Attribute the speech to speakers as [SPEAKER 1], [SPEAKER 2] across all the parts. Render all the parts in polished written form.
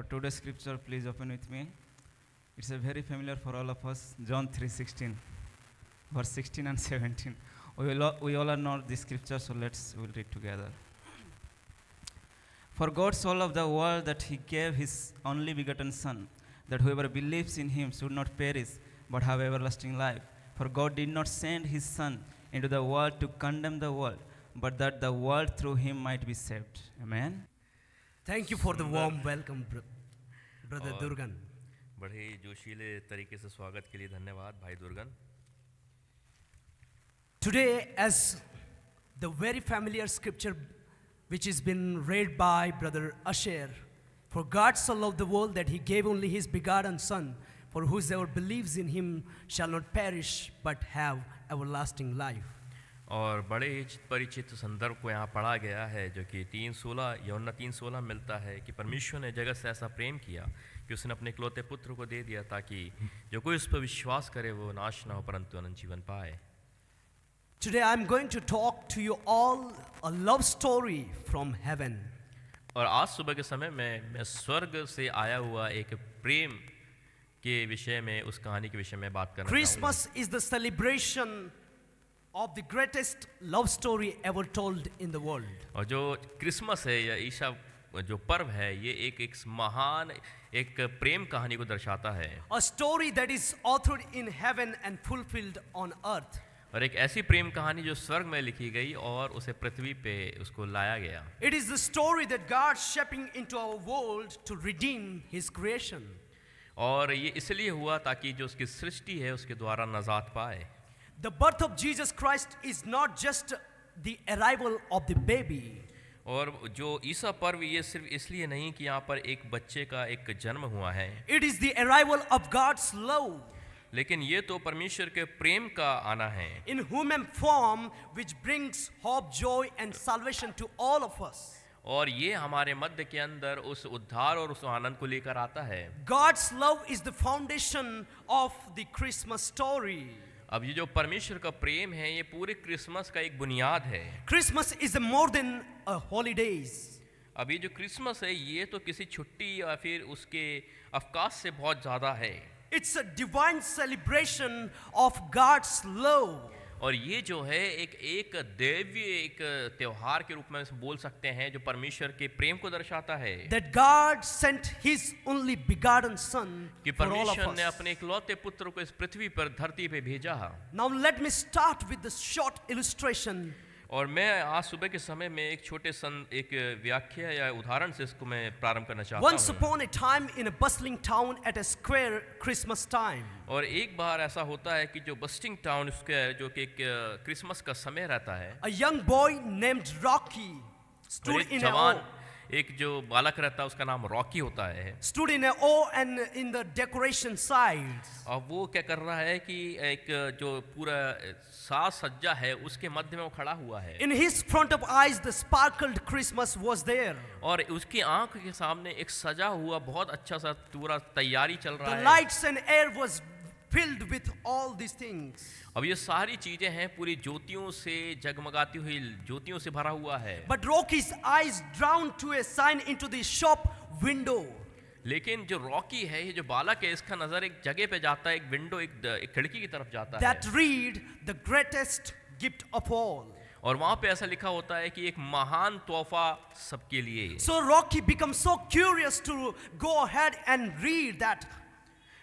[SPEAKER 1] For today's scripture, please open with me. It's a very familiar for all of us, John 3:16, verse 16 and 17. We all know this scripture, so we'll read together. For God so loved the world that he gave his only begotten Son, that whoever believes in him should not perish, but have everlasting life. For God did not send his Son into the world to condemn the world, but that the world through him might be saved. Amen.
[SPEAKER 2] Thank you for the warm welcome, Brother Durgan.
[SPEAKER 3] बड़े जोशीले तरीके से स्वागत के लिए धन्यवाद भाई Durgan.
[SPEAKER 2] Today, as the very familiar scripture which has been read by Brother Asher, for God so loved the world that he gave only his begotten Son, for whosoever believes in him shall not perish but have everlasting life.
[SPEAKER 3] और बड़े परिचित संदर्भ को यहाँ पढ़ा गया है जो कि 3:16 यूहन्ना 3:16 मिलता है कि परमेश्वर ने जगत से ऐसा प्रेम किया कि उसने अपने इकलौते पुत्र को दे दिया ताकि जो कोई उस पर विश्वास करे वो नाश ना हो परंतु अनंत जीवन पाए।
[SPEAKER 2] Today I am going to talk to you all a love story from heaven.
[SPEAKER 3] और आज सुबह के समय में मैं स्वर्ग से आया हुआ एक प्रेम के विषय में उस कहानी के विषय में बात करना चाहूँगा।
[SPEAKER 2] Christmas is the celebration of the greatest love story ever told in the world.
[SPEAKER 3] और जो क्रिसमस है या ईसा जो पर्व है ये एक महान एक प्रेम कहानी को दर्शाता है।
[SPEAKER 2] A story that is authored in heaven and fulfilled on earth.
[SPEAKER 3] और एक ऐसी प्रेम कहानी जो स्वर्ग में लिखी गई और उसे पृथ्वी पे उसको लाया गया।
[SPEAKER 2] It is the story that God shaping into our world to redeem his creation.
[SPEAKER 3] और ये इसलिए हुआ ताकि जो उसकी सृष्टि है उसके द्वारा नजात पाए।
[SPEAKER 2] The birth of Jesus Christ is not just the arrival of the baby.
[SPEAKER 3] और जो ईसा पर्व ये सिर्फ इसलिए नहीं कि यहाँ पर एक बच्चे का एक जन्म हुआ है।
[SPEAKER 2] It is the arrival of God's love.
[SPEAKER 3] लेकिन ये तो परमेश्वर के प्रेम का आना है।
[SPEAKER 2] In human form which brings hope, joy and salvation to all of us.
[SPEAKER 3] और ये हमारे मध्य के अंदर उस उद्धार और उस आनंद को लेकर आता है।
[SPEAKER 2] God's love is the foundation of the Christmas story.
[SPEAKER 3] अब ये जो परमेश्वर का प्रेम है ये पूरे क्रिसमस का एक बुनियाद है।
[SPEAKER 2] Christmas is more than a holidays.
[SPEAKER 3] अब ये जो क्रिसमस है ये तो किसी छुट्टी या फिर उसके अवकाश से बहुत ज़्यादा है।
[SPEAKER 2] It's a divine celebration of God's love.
[SPEAKER 3] और ये जो है एक दैवीय एक त्योहार के रूप में बोल सकते हैं जो परमेश्वर के प्रेम को दर्शाता है।
[SPEAKER 2] That God sent His only begotten Son
[SPEAKER 3] कि
[SPEAKER 2] for all of
[SPEAKER 3] परमेश्वर ने
[SPEAKER 2] us.
[SPEAKER 3] अपने इकलौते पुत्र को इस पृथ्वी पर धरती पे भेजा।
[SPEAKER 2] Now let me start with the short illustration.
[SPEAKER 3] और मैं आज सुबह के समय में एक छोटे एक व्याख्या या उदाहरण से इसको मैं प्रारंभ करना चाहता हूँ।
[SPEAKER 2] Once upon a time in a bustling town at a square Christmas time.
[SPEAKER 3] और एक बार ऐसा होता है कि जो बस्टिंग टाउन स्क्वायर जो कि एक क्रिसमस का समय रहता है।
[SPEAKER 2] A young boy named Rocky stood in a
[SPEAKER 3] एक जो बालक रहता है उसका नाम रॉकी होता है।
[SPEAKER 2] Stood in a O and in the decoration sides.
[SPEAKER 3] अब वो क्या कर रहा है कि एक जो पूरा साज सज्जा है उसके मध्य में वो खड़ा हुआ है।
[SPEAKER 2] In his front of eyes the sparkled Christmas was there.
[SPEAKER 3] और उसकी आंख के सामने एक सजा हुआ बहुत अच्छा सा पूरा तैयारी चल रहा है।
[SPEAKER 2] The lights and air was filled with all these things.
[SPEAKER 3] अब ये सारी चीजें हैं पूरी ज्योतियों से जगमगाती हुई ज्योतियों से भरा हुआ है।
[SPEAKER 2] But Rocky's eyes drawn to a sign into the shop window.
[SPEAKER 3] लेकिन जो रॉकी है ये जो बालक है इसका नजर एक जगह पे जाता है एक विंडो एक खिड़की की तरफ जाता है।
[SPEAKER 2] That read the greatest gift of all.
[SPEAKER 3] और वहाँ पे ऐसा लिखा होता है कि एक महान तोहफा सबके लिए।
[SPEAKER 2] So Rocky becomes so curious to go ahead and read that.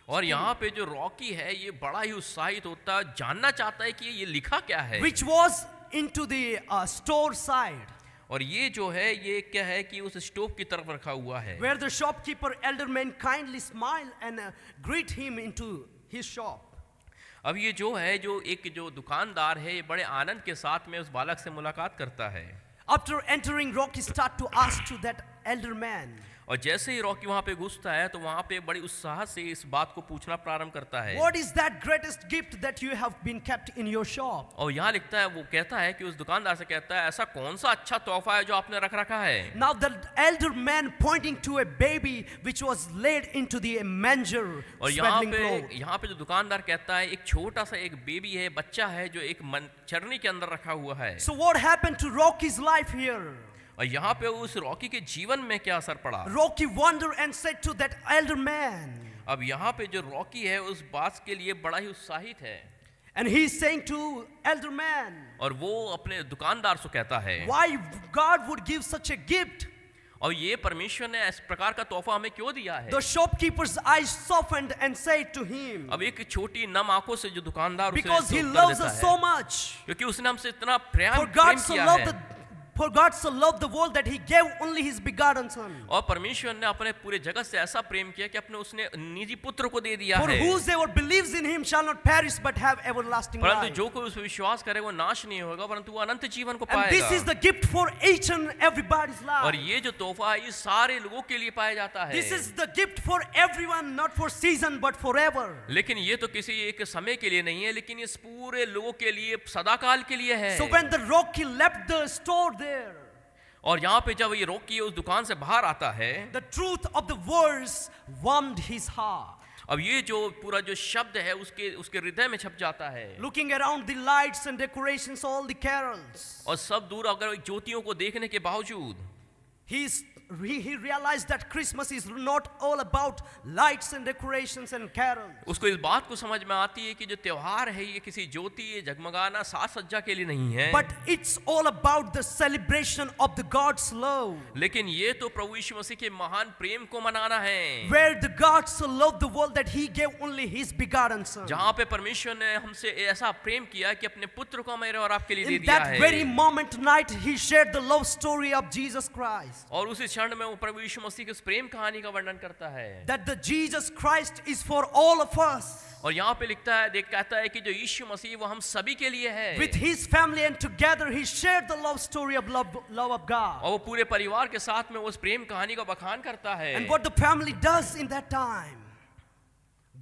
[SPEAKER 3] और यहाँ पे जो रॉकी है ये बड़ा ही उत्साहित होता है जानना चाहता है कि ये लिखा क्या है।
[SPEAKER 2] Which was into the store side.
[SPEAKER 3] और ये जो है ये क्या है कि उस स्टोव की तरफ रखा हुआ है।
[SPEAKER 2] Where the shopkeeper elderman kindly smile and greet him into his shop.
[SPEAKER 3] अब ये जो है जो एक जो दुकानदार है ये बड़े आनंद के साथ में उस बालक से मुलाकात करता है।
[SPEAKER 2] After entering, Rocky start to ask to that elder man.
[SPEAKER 3] और जैसे ही रॉकी वहाँ पे घुसता है तो वहाँ पे बड़ी उत्साह से इस बात को पूछना प्रारंभ करता है।
[SPEAKER 2] What is that greatest gift that you have been kept in your shop?
[SPEAKER 3] और यहाँ लिखता है वो कहता है कि उस दुकानदार से कहता है ऐसा कौन सा अच्छा तोहफा है जो आपने रख रखा है।
[SPEAKER 2] Now the elder man pointing to a baby which was laid into the manger.
[SPEAKER 3] और यहाँ पे जो दुकानदार कहता है एक छोटा सा एक बेबी है बच्चा है जो एक चरनी के अंदर रखा हुआ है।
[SPEAKER 2] So what happened to Rocky's life here?
[SPEAKER 3] और यहाँ पे उस रॉकी के जीवन में क्या असर पड़ा?
[SPEAKER 2] Rocky wondered and said to that elder man,
[SPEAKER 3] अब यहाँ पे जो रॉकी है उस बात के लिए बड़ा ही उत्साहित है,
[SPEAKER 2] and he is saying to elder man,
[SPEAKER 3] और वो अपने दुकानदार से कहता है,
[SPEAKER 2] why God would give such a gift?
[SPEAKER 3] और ये परमेश्वर ने इस प्रकार का तोहफा हमें क्यों दिया है?
[SPEAKER 2] The shopkeeper's eyes softened and said to him,
[SPEAKER 3] अब एक छोटी नम आंखों से जो दुकानदार उसे
[SPEAKER 2] because he
[SPEAKER 3] उत्तर
[SPEAKER 2] loves
[SPEAKER 3] देता
[SPEAKER 2] us
[SPEAKER 3] है,
[SPEAKER 2] so much.
[SPEAKER 3] क्योंकि उसने हमसे इतना प्रेम
[SPEAKER 2] For God so
[SPEAKER 3] किया
[SPEAKER 2] loved
[SPEAKER 3] है,
[SPEAKER 2] For God so loved the world that he gave only his begotten son.
[SPEAKER 3] और परमेश्वर ने अपने पूरे जगत से ऐसा प्रेम किया कि अपने उसने निजी पुत्र को दे दिया
[SPEAKER 2] For
[SPEAKER 3] है,
[SPEAKER 2] whosoever believes in him shall not perish but have everlasting
[SPEAKER 3] परंतु
[SPEAKER 2] life.
[SPEAKER 3] जो कोई उस पर विश्वास करे वो नाश नहीं होगा परंतु वो अनंत जीवन को
[SPEAKER 2] And this is
[SPEAKER 3] पाएगा।
[SPEAKER 2] the gift for each and everybody's
[SPEAKER 3] और
[SPEAKER 2] life.
[SPEAKER 3] ये जो तोहफा है ये सारे लोगों के लिए पाया जाता है,
[SPEAKER 2] This is the gift for everyone, not for season but forever.
[SPEAKER 3] लेकिन ये तो किसी एक समय के लिए नहीं है, लेकिन इस पूरे लोगों के लिए सदाकाल के लिए है।
[SPEAKER 2] So when the Rocky left the store there,
[SPEAKER 3] और यहाँ पे जब ये रॉकी उस दुकान से बाहर आता है,
[SPEAKER 2] the truth of the words warmed his heart.
[SPEAKER 3] अब ये जो पूरा जो शब्द है उसके उसके हृदय में छप जाता है,
[SPEAKER 2] Looking around the lights and decorations, all the carols,
[SPEAKER 3] और सब दूर अगर ज्योतियों को देखने के बावजूद
[SPEAKER 2] he realized that Christmas is not all about lights and decorations and carols.
[SPEAKER 3] उसको इस बात को समझ में आती है कि जो त्योहार है ये किसी ज्योति ये जगमगाना साज सज्जा के लिए नहीं है,
[SPEAKER 2] But it's all about the celebration of the God's love.
[SPEAKER 3] लेकिन ये तो प्रभु यीशु मसीह के महान प्रेम को मनाना है,
[SPEAKER 2] Where the God so loved the world that he gave only his begotten son.
[SPEAKER 3] जहाँ पे परमेश्वर ने हमसे ऐसा प्रेम किया कि अपने पुत्र को मेरे और आपके लिए दे
[SPEAKER 2] In
[SPEAKER 3] दिया
[SPEAKER 2] that very
[SPEAKER 3] है,
[SPEAKER 2] moment tonight he shared the love story of Jesus Christ.
[SPEAKER 3] और उसी क्षण में वो प्रभु यीशु मसीह की उस प्रेम कहानी का वर्णन करता है।
[SPEAKER 2] That the Jesus Christ is for all of us.
[SPEAKER 3] और यहाँ पे लिखता है कहता है कि जो यीशु मसीह वो हम सभी के लिए है,
[SPEAKER 2] With his family and together he shared the love story of love of God.
[SPEAKER 3] और वो पूरे परिवार के साथ में उस प्रेम कहानी का बखान करता है।
[SPEAKER 2] And what the family does in that time.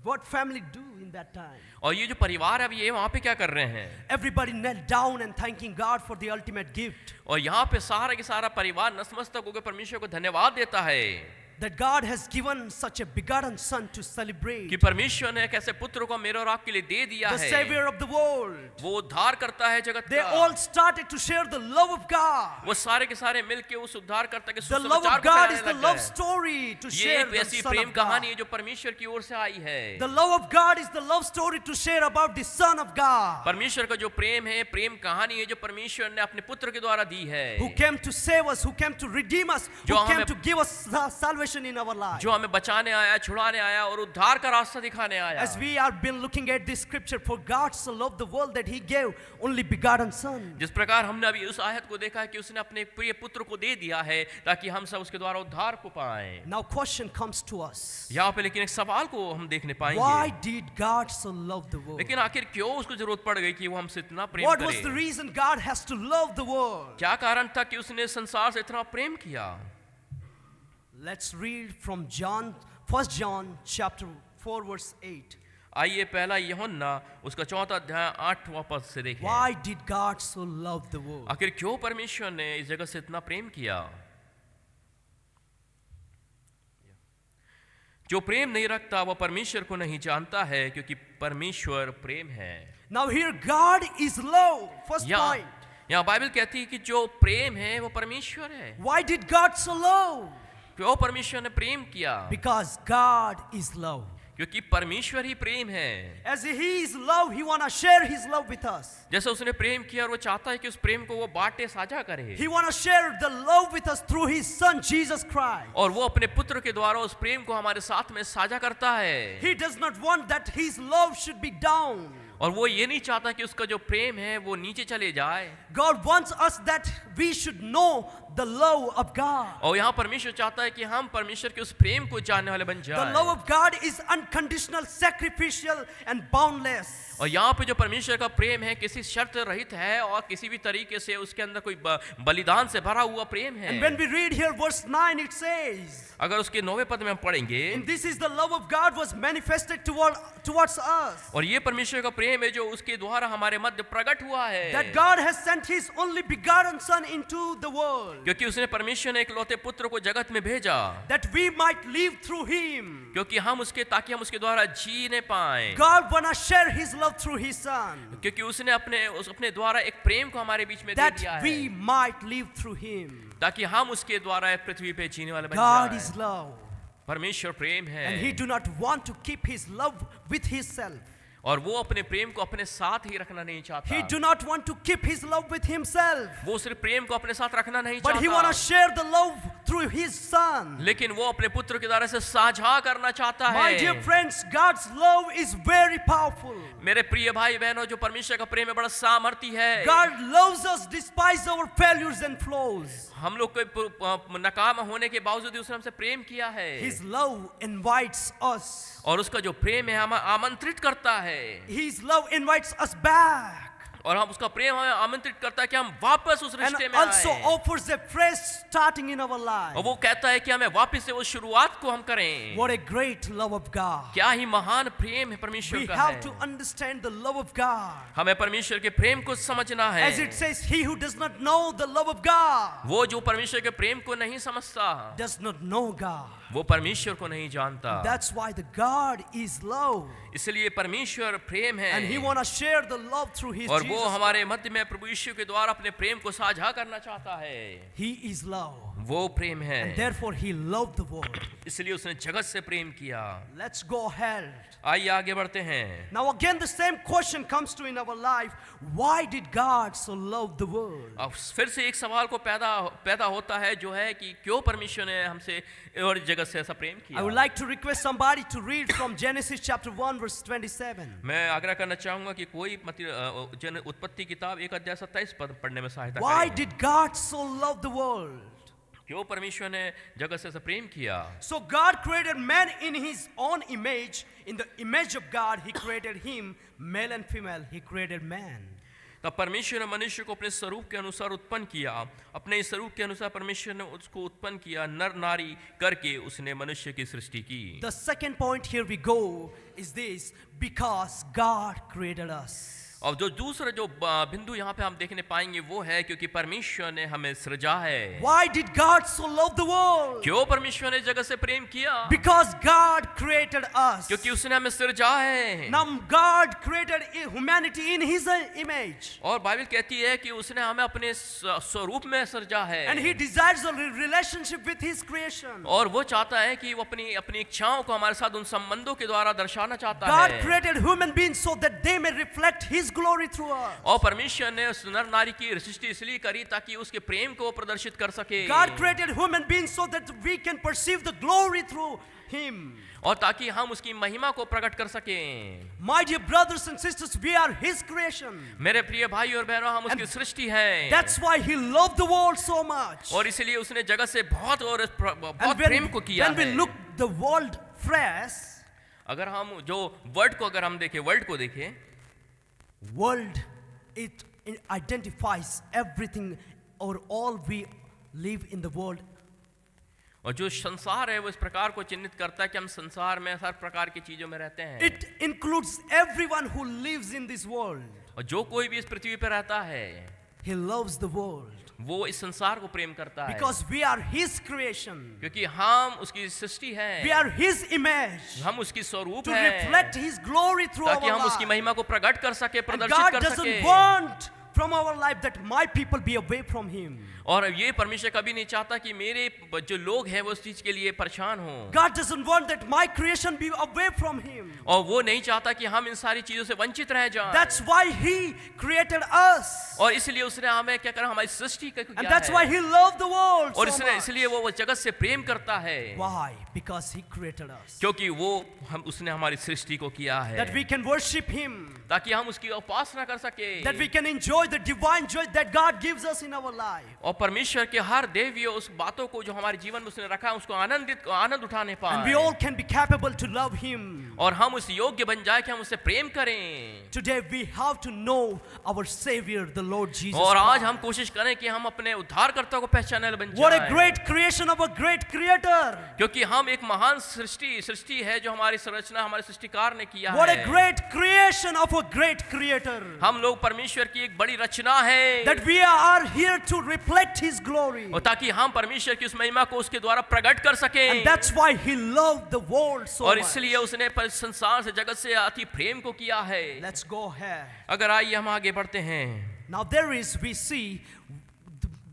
[SPEAKER 2] What family do in that time.
[SPEAKER 3] और ये जो परिवार है अब ये वहाँ पे क्या कर रहे हैं?
[SPEAKER 2] Everybody knelt down and thanking God for the ultimate gift.
[SPEAKER 3] और यहाँ पे सारा के सारा परिवार नतमस्तक होकर परमेश्वर को धन्यवाद देता है
[SPEAKER 2] That God has given such a begotten son to celebrate.
[SPEAKER 3] कि परमेश्वर ने एक ऐसे पुत्र को मेरे और आपके लिए दे दिया
[SPEAKER 2] The
[SPEAKER 3] है,
[SPEAKER 2] savior of the world.
[SPEAKER 3] वो उद्धार करता है जगत
[SPEAKER 2] They
[SPEAKER 3] का।
[SPEAKER 2] all started to share the love of God.
[SPEAKER 3] वो सारे के सारे मिलके उस उद्धार करता के
[SPEAKER 2] The love
[SPEAKER 3] सुसमाचार
[SPEAKER 2] of
[SPEAKER 3] को
[SPEAKER 2] God
[SPEAKER 3] फैलाने
[SPEAKER 2] is the
[SPEAKER 3] लग
[SPEAKER 2] love
[SPEAKER 3] गए।
[SPEAKER 2] story to
[SPEAKER 3] ये
[SPEAKER 2] share
[SPEAKER 3] एक
[SPEAKER 2] the
[SPEAKER 3] ऐसी
[SPEAKER 2] son
[SPEAKER 3] प्रेम
[SPEAKER 2] of
[SPEAKER 3] कहानी
[SPEAKER 2] God.
[SPEAKER 3] है जो परमेश्वर की ओर से आई है।
[SPEAKER 2] The love of God is the love story to share about the son of God.
[SPEAKER 3] परमेश्वर का जो प्रेम है प्रेम कहानी है जो परमेश्वर ने अपने पुत्र के द्वारा दी है,
[SPEAKER 2] Who came to save us, who came to redeem us, who
[SPEAKER 3] जो
[SPEAKER 2] came
[SPEAKER 3] हमें-
[SPEAKER 2] to give us salvation in our life.
[SPEAKER 3] जो हमें बचाने आया, छुड़ाने आया और उद्धार का रास्ता दिखाने आया।
[SPEAKER 2] As we are been looking at this scripture, for God so loved the world that he gave only begotten son.
[SPEAKER 3] जिस प्रकार हमने अभी उस आयत को देखा है कि उसने अपने प्रिय पुत्र को दे दिया है ताकि हम सब उसके द्वारा उद्धार को पाएं।
[SPEAKER 2] Now question comes to us.
[SPEAKER 3] यहाँ पे लेकिन एक सवाल को हम देखने
[SPEAKER 2] Why
[SPEAKER 3] पाएंगे,
[SPEAKER 2] did God so love the world?
[SPEAKER 3] लेकिन आखिर क्यों उसको जरूरत पड़ गई कि वो हमसे इतना प्रेम
[SPEAKER 2] What was the
[SPEAKER 3] करे?
[SPEAKER 2] reason God has to love the world?
[SPEAKER 3] क्या कारण था कि उसने संसार से इतना प्रेम किया?
[SPEAKER 2] Let's read from John, 1 John chapter 4 verse 8.
[SPEAKER 3] आइए पहला यूहन्ना उसका 4वां अध्याय 8वां पद से देखें।
[SPEAKER 2] Why did God so love the world?
[SPEAKER 3] आखिर क्यों परमेश्वर ने इस जगत से इतना प्रेम किया? जो प्रेम नहीं रखता वह परमेश्वर को नहीं जानता है क्योंकि परमेश्वर प्रेम है।
[SPEAKER 2] Now here God is love. First
[SPEAKER 3] यहाँ
[SPEAKER 2] point.
[SPEAKER 3] यहाँ बाइबल कहती है कि जो प्रेम है वो परमेश्वर है।
[SPEAKER 2] Why did God so love?
[SPEAKER 3] क्यों परमेश्वर ने प्रेम किया?
[SPEAKER 2] Because God is love.
[SPEAKER 3] क्योंकि परमेश्वर ही प्रेम है।
[SPEAKER 2] As he is love, he wanna share his love with us.
[SPEAKER 3] जैसे उसने प्रेम किया और वो चाहता है कि उस प्रेम को वो बांटे साझा करे,
[SPEAKER 2] He wanna share the love with us through his son Jesus Christ.
[SPEAKER 3] और वो अपने पुत्र के द्वारा उस प्रेम को हमारे साथ में साझा करता है।
[SPEAKER 2] He does not want that his love should be down.
[SPEAKER 3] और वो ये नहीं चाहता कि उसका जो प्रेम है वो नीचे चले जाए।
[SPEAKER 2] God wants us that we should know the love of God.
[SPEAKER 3] और यहाँ परमेश्वर चाहता है कि हम परमेश्वर के उस प्रेम को जानने वाले बन
[SPEAKER 2] The love
[SPEAKER 3] जाएं।
[SPEAKER 2] of God is unconditional, sacrificial, and boundless.
[SPEAKER 3] और यहाँ पे जो परमेश्वर का प्रेम है किसी शर्त रहित है और किसी भी तरीके से उसके अंदर कोई बलिदान से भरा हुआ प्रेम
[SPEAKER 2] And when
[SPEAKER 3] है।
[SPEAKER 2] we read here verse 9, it says,
[SPEAKER 3] अगर उसके 9वें पद में हम पढ़ेंगे,
[SPEAKER 2] and this is the love of God was manifested towards us.
[SPEAKER 3] और ये परमेश्वर का प्रेम है जो उसके द्वारा हमारे मध्य प्रकट हुआ है,
[SPEAKER 2] That God has sent his only begotten son into the world.
[SPEAKER 3] क्योंकि उसने परमेश्वर ने इकलौते पुत्र को जगत में भेजा
[SPEAKER 2] that we might live through him.
[SPEAKER 3] क्योंकि हम उसके ताकि हम उसके द्वारा जीने पाए,
[SPEAKER 2] God wanna share his love through his son,
[SPEAKER 3] क्योंकि उसने अपने द्वारा एक प्रेम को हमारे बीच में दे
[SPEAKER 2] that
[SPEAKER 3] दिया
[SPEAKER 2] we
[SPEAKER 3] है
[SPEAKER 2] might live through him.
[SPEAKER 3] ताकि हम उसके द्वारा इस पृथ्वी पे जीने वाले बन
[SPEAKER 2] God
[SPEAKER 3] जाएं।
[SPEAKER 2] is love,
[SPEAKER 3] परमेश्वर प्रेम है
[SPEAKER 2] and he do not want to keep his love with himself.
[SPEAKER 3] और वो अपने प्रेम को अपने साथ ही रखना नहीं चाहता,
[SPEAKER 2] He do not want to keep his love with himself,
[SPEAKER 3] वो सिर्फ प्रेम को अपने साथ रखना नहीं
[SPEAKER 2] but he wanna
[SPEAKER 3] चाहता,
[SPEAKER 2] share the love through his son.
[SPEAKER 3] लेकिन वो अपने पुत्र के द्वारा से साझा करना चाहता
[SPEAKER 2] My dear
[SPEAKER 3] है।
[SPEAKER 2] friends, God's love is very powerful.
[SPEAKER 3] मेरे प्रिय भाई बहनों, जो परमेश्वर का प्रेम है बड़ा सामर्थी है।
[SPEAKER 2] God loves us despite our failures and flaws.
[SPEAKER 3] हम लोग के नाकाम होने के बावजूद भी उसने हमसे प्रेम किया है,
[SPEAKER 2] His love invites us.
[SPEAKER 3] और उसका जो प्रेम है हमें आमंत्रित करता है,
[SPEAKER 2] His love invites us back.
[SPEAKER 3] और हम उसका प्रेम हमें आमंत्रित करता है कि हम वापस उस
[SPEAKER 2] And
[SPEAKER 3] रिश्ते में
[SPEAKER 2] also
[SPEAKER 3] आए,
[SPEAKER 2] offers a fresh starting in our life.
[SPEAKER 3] और वो कहता है कि हमें वापस से वो शुरुआत को हम करें।
[SPEAKER 2] What a great love of God.
[SPEAKER 3] क्या ही महान प्रेम है परमेश्वर
[SPEAKER 2] We
[SPEAKER 3] का
[SPEAKER 2] have
[SPEAKER 3] है।
[SPEAKER 2] to understand the love of God.
[SPEAKER 3] हमें परमेश्वर के प्रेम को समझना है।
[SPEAKER 2] As it says, he who does not know the love of God
[SPEAKER 3] वो जो परमेश्वर के प्रेम को नहीं समझता,
[SPEAKER 2] does not know God.
[SPEAKER 3] वो परमेश्वर को नहीं जानता।
[SPEAKER 2] That's why the God is love.
[SPEAKER 3] इसलिए परमेश्वर प्रेम है,
[SPEAKER 2] And he want to share the love through his
[SPEAKER 3] और वो
[SPEAKER 2] Jesus.
[SPEAKER 3] हमारे मध्य में प्रभु यीशु के द्वारा अपने प्रेम को साझा करना चाहता है।
[SPEAKER 2] He is love.
[SPEAKER 3] वो प्रेम है,
[SPEAKER 2] And therefore he loved the world.
[SPEAKER 3] इसलिए उसने जगत से प्रेम किया।
[SPEAKER 2] Let's go ahead.
[SPEAKER 3] आइए आगे बढ़ते हैं।
[SPEAKER 2] Now again the same question comes to in our life. Why did God so love the world?
[SPEAKER 3] अब फिर से एक सवाल को पैदा होता है, जो है कि क्यों परमेश्वर ने हमसे और जगत से ऐसा प्रेम
[SPEAKER 2] I would
[SPEAKER 3] किया।
[SPEAKER 2] like to request somebody to read from Genesis chapter 1 verse 27.
[SPEAKER 3] मैं आग्रह करना चाहूंगा कि कोई उत्पत्ति किताब 1 अध्याय 27 पढ़ने में सहायता
[SPEAKER 2] Why
[SPEAKER 3] करें।
[SPEAKER 2] did God so love the world?
[SPEAKER 3] क्यों परमेश्वर ने जगत से ऐसा प्रेम किया।
[SPEAKER 2] So God created man in his own image. In the image of God, he created him, male and female. He created man.
[SPEAKER 3] तब परमेश्वर ने मनुष्य को अपने स्वरूप के अनुसार उत्पन्न किया, अपने स्वरूप के अनुसार परमेश्वर ने उसको उत्पन्न किया, नर नारी करके उसने मनुष्य की सृष्टि की।
[SPEAKER 2] The second point here we go is this: because God created us.
[SPEAKER 3] और जो दूसरा जो बिंदु यहाँ पे हम देखने पाएंगे वो है क्योंकि परमेश्वर ने हमें सृजा है।
[SPEAKER 2] Why did God so love the world?
[SPEAKER 3] क्यों परमेश्वर ने जगत से प्रेम किया?
[SPEAKER 2] Because God created us.
[SPEAKER 3] क्योंकि उसने हमें सृजा है।
[SPEAKER 2] Now God created humanity in His image.
[SPEAKER 3] और बाइबल कहती है कि उसने हमें अपने स्वरूप में सृजा है।
[SPEAKER 2] And He desires a relationship with His creation.
[SPEAKER 3] और वो चाहता है कि वो अपनी इच्छाओं को हमारे साथ उन संबंधों के द्वारा दर्शाना चाहता
[SPEAKER 2] God
[SPEAKER 3] है।
[SPEAKER 2] created human beings so that they may reflect His glory through us.
[SPEAKER 3] और परमेश्वर ने उस नर नारी की सृष्टि इसलिए करी ताकि उसके प्रेम को प्रदर्शित कर सके।
[SPEAKER 2] God created human beings so that we can perceive the glory through Him.
[SPEAKER 3] और ताकि हम उसकी महिमा को प्रकट कर सकें।
[SPEAKER 2] My dear brothers and sisters, we are His creation.
[SPEAKER 3] मेरे प्रिय भाई और बहनों, हम उसकी सृष्टि हैं।
[SPEAKER 2] That's why He loved the world so much.
[SPEAKER 3] और इसलिए उसने जगत से बहुत
[SPEAKER 2] And
[SPEAKER 3] प्रेम को किया
[SPEAKER 2] when we
[SPEAKER 3] है।
[SPEAKER 2] look the world fresh,
[SPEAKER 3] अगर हम जो वर्ल्ड को देखें,
[SPEAKER 2] world, it identifies everything or all we live in the world.
[SPEAKER 3] और जो संसार है वो इस प्रकार को चिन्हित करता है कि हम संसार में हर प्रकार की चीजों में रहते हैं।
[SPEAKER 2] It includes everyone who lives in this world.
[SPEAKER 3] और जो कोई भी इस पृथ्वी पर रहता है,
[SPEAKER 2] He loves the world
[SPEAKER 3] वो इस संसार को प्रेम करता है।
[SPEAKER 2] because we are His creation.
[SPEAKER 3] क्योंकि हम उसकी सृष्टि हैं,
[SPEAKER 2] We are His image
[SPEAKER 3] हम उसकी स्वरूप
[SPEAKER 2] to
[SPEAKER 3] हैं,
[SPEAKER 2] reflect His glory through
[SPEAKER 3] ताकि
[SPEAKER 2] our
[SPEAKER 3] हम उसकी
[SPEAKER 2] lives.
[SPEAKER 3] महिमा को प्रकट कर सके,
[SPEAKER 2] And
[SPEAKER 3] प्रदर्शित
[SPEAKER 2] God
[SPEAKER 3] कर
[SPEAKER 2] doesn't
[SPEAKER 3] सके।
[SPEAKER 2] want from our life that my people be away from Him.
[SPEAKER 3] और ये परमेश्वर कभी नहीं चाहता कि मेरे जो लोग हैं वो उस चीज के लिए परेशान हों।
[SPEAKER 2] God doesn't want that my creation be away from Him.
[SPEAKER 3] और वो नहीं चाहता कि हम इन सारी चीजों से वंचित रह जाएं।
[SPEAKER 2] That's why He created us.
[SPEAKER 3] और इसलिए उसने हमें क्या करा, हमारी सृष्टि को
[SPEAKER 2] And
[SPEAKER 3] किया
[SPEAKER 2] that's
[SPEAKER 3] है।
[SPEAKER 2] why He loved the world
[SPEAKER 3] और
[SPEAKER 2] so much.
[SPEAKER 3] इसलिए वो जगत से प्रेम करता है।
[SPEAKER 2] Why? Because He created us.
[SPEAKER 3] क्योंकि उसने हमारी सृष्टि को किया है,
[SPEAKER 2] That we can worship Him.
[SPEAKER 3] ताकि हम उसकी उपासना कर सके।
[SPEAKER 2] That we can enjoy the divine joy that God gives us in our life.
[SPEAKER 3] और परमेश्वर के हर देवीय उस बातों को जो हमारे जीवन में उसने रखा है उसको आनंद उठाने
[SPEAKER 2] And we all
[SPEAKER 3] पाए।
[SPEAKER 2] can be capable to love Him.
[SPEAKER 3] और हम उस योग्य बन जाए कि हम उससे प्रेम करें।
[SPEAKER 2] Today we have to know our Savior, the Lord Jesus
[SPEAKER 3] और आज हम
[SPEAKER 2] Christ.
[SPEAKER 3] कोशिश करें कि हम अपने उद्धारकर्ता को पहचानने वाले बन
[SPEAKER 2] What a
[SPEAKER 3] जाएं।
[SPEAKER 2] great creation of a great Creator.
[SPEAKER 3] क्योंकि हम एक महान सृष्टि है जो हमारी संरचना हमारे सृष्टिकार ने किया
[SPEAKER 2] What a
[SPEAKER 3] है।
[SPEAKER 2] great creation of a great Creator.
[SPEAKER 3] हम लोग परमेश्वर की एक बड़ी बड़ी रचना है,
[SPEAKER 2] that we are here to reflect His glory.
[SPEAKER 3] और ताकि हम परमेश्वर की उस महिमा को उसके द्वारा प्रकट कर सकें।
[SPEAKER 2] And that's why He loved the world so
[SPEAKER 3] और
[SPEAKER 2] much.
[SPEAKER 3] इसलिए उसने संसार से, जगत से अति प्रेम को किया है।
[SPEAKER 2] Let's go ahead.
[SPEAKER 3] अगर आइए हम आगे बढ़ते हैं।
[SPEAKER 2] Now we see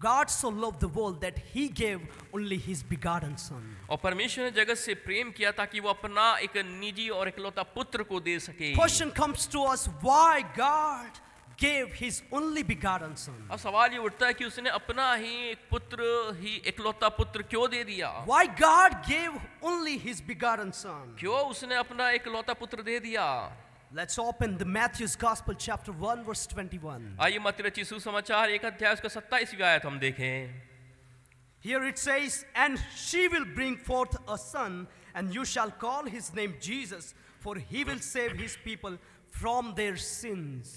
[SPEAKER 2] God so loved the world that He gave only His begotten Son.
[SPEAKER 3] और परमेश्वर ने जगत से प्रेम किया ताकि वो अपना एक निजी और इकलौता पुत्र को दे सके।
[SPEAKER 2] Question comes to us, why God gave His only begotten Son?
[SPEAKER 3] अब सवाल ये उठता है कि उसने अपना ही एक पुत्र ही इकलौता पुत्र क्यों दे दिया?
[SPEAKER 2] Why God gave only His begotten Son?
[SPEAKER 3] क्यों उसने अपना इकलौता पुत्र दे दिया?
[SPEAKER 2] Let's open the Matthew's Gospel chapter 1 verse 21.
[SPEAKER 3] आइए मत्ती रचित सुसमाचार 1 अध्याय उसका 27वीं आयत हम देखें।
[SPEAKER 2] Here it says, and she will bring forth a son, and you shall call his name Jesus, for he will save his people from their sins.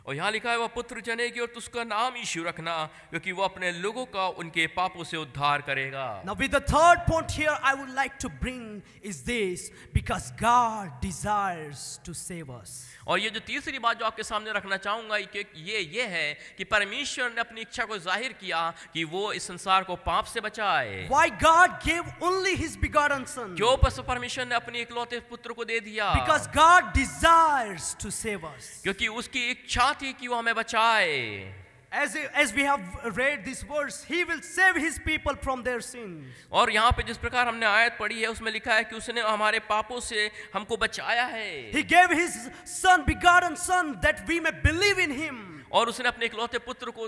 [SPEAKER 3] और यहाँ लिखा है वह पुत्र जनेगी और उसका नाम यीशु रखना, क्योंकि वो अपने लोगों का उनके पापों से उद्धार करेगा।
[SPEAKER 2] Now with the third point here I would like to bring is this, because God desires to save us.
[SPEAKER 3] और ये जो तीसरी बात जो आपके सामने रखना चाहूंगा ये है कि परमेश्वर ने अपनी इच्छा को जाहिर किया कि वो इस संसार को पाप से बचाए।
[SPEAKER 2] Why God gave only His begotten Son?
[SPEAKER 3] क्यों परमेश्वर ने अपने इकलौते पुत्र को दे दिया?
[SPEAKER 2] Because God desires to save us.
[SPEAKER 3] क्योंकि उसकी इच्छा थी कि वो हमें बचाए।
[SPEAKER 2] As we have read this verse, He will save His people from their sins.
[SPEAKER 3] और यहाँ पे जिस प्रकार हमने आयत पढ़ी है उसमें लिखा है कि उसने हमारे पापों से हमको बचाया है।
[SPEAKER 2] He gave His Son, begotten Son, that we may believe in Him.
[SPEAKER 3] और उसने अपने इकलौते पुत्र को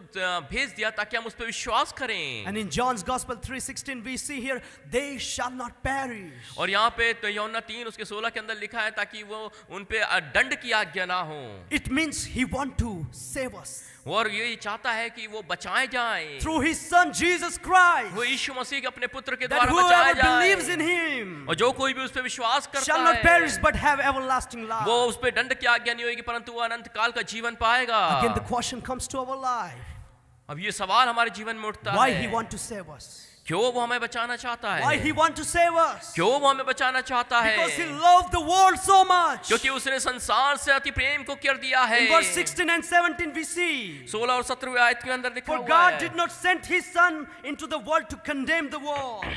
[SPEAKER 3] भेज दिया ताकि हम उस पर विश्वास करें।
[SPEAKER 2] And in John's Gospel 3:16 we see here, they shall not perish.
[SPEAKER 3] और यहाँ पे तो यूहन्ना 3 उसके 16 के अंदर लिखा है ताकि वो उन पे दंड की आज्ञा ना हो।
[SPEAKER 2] It means He wants to save us.
[SPEAKER 3] और ये चाहता है कि वो बचाए जाएं
[SPEAKER 2] Through His Son Jesus Christ.
[SPEAKER 3] वो यीशु मसीह के अपने पुत्र के
[SPEAKER 2] That
[SPEAKER 3] द्वारा बचाया
[SPEAKER 2] whoever believes in
[SPEAKER 3] जाए।
[SPEAKER 2] Him
[SPEAKER 3] और जो कोई भी उस पे विश्वास करता
[SPEAKER 2] shall not perish
[SPEAKER 3] है
[SPEAKER 2] but have everlasting life.
[SPEAKER 3] वो उस पे दंड की आज्ञा नहीं होगी परंतु वो अनंत काल का जीवन पाएगा।
[SPEAKER 2] Again the question comes to our life.
[SPEAKER 3] अब ये सवाल हमारे जीवन में उठता
[SPEAKER 2] Why
[SPEAKER 3] है,
[SPEAKER 2] He want to save us?
[SPEAKER 3] क्यों वो हमें बचाना चाहता
[SPEAKER 2] Why
[SPEAKER 3] है?
[SPEAKER 2] He want to save us?
[SPEAKER 3] क्यों वो हमें बचाना चाहता है?
[SPEAKER 2] Because He loved the world so much.
[SPEAKER 3] क्योंकि उसने संसार से अति प्रेम को कर दिया है।
[SPEAKER 2] In verse 16 and 17 we see,
[SPEAKER 3] 16 और 17 आयत के अंदर लिखा
[SPEAKER 2] for
[SPEAKER 3] हुआ
[SPEAKER 2] God
[SPEAKER 3] है,
[SPEAKER 2] did not send His Son into the world to condemn the world,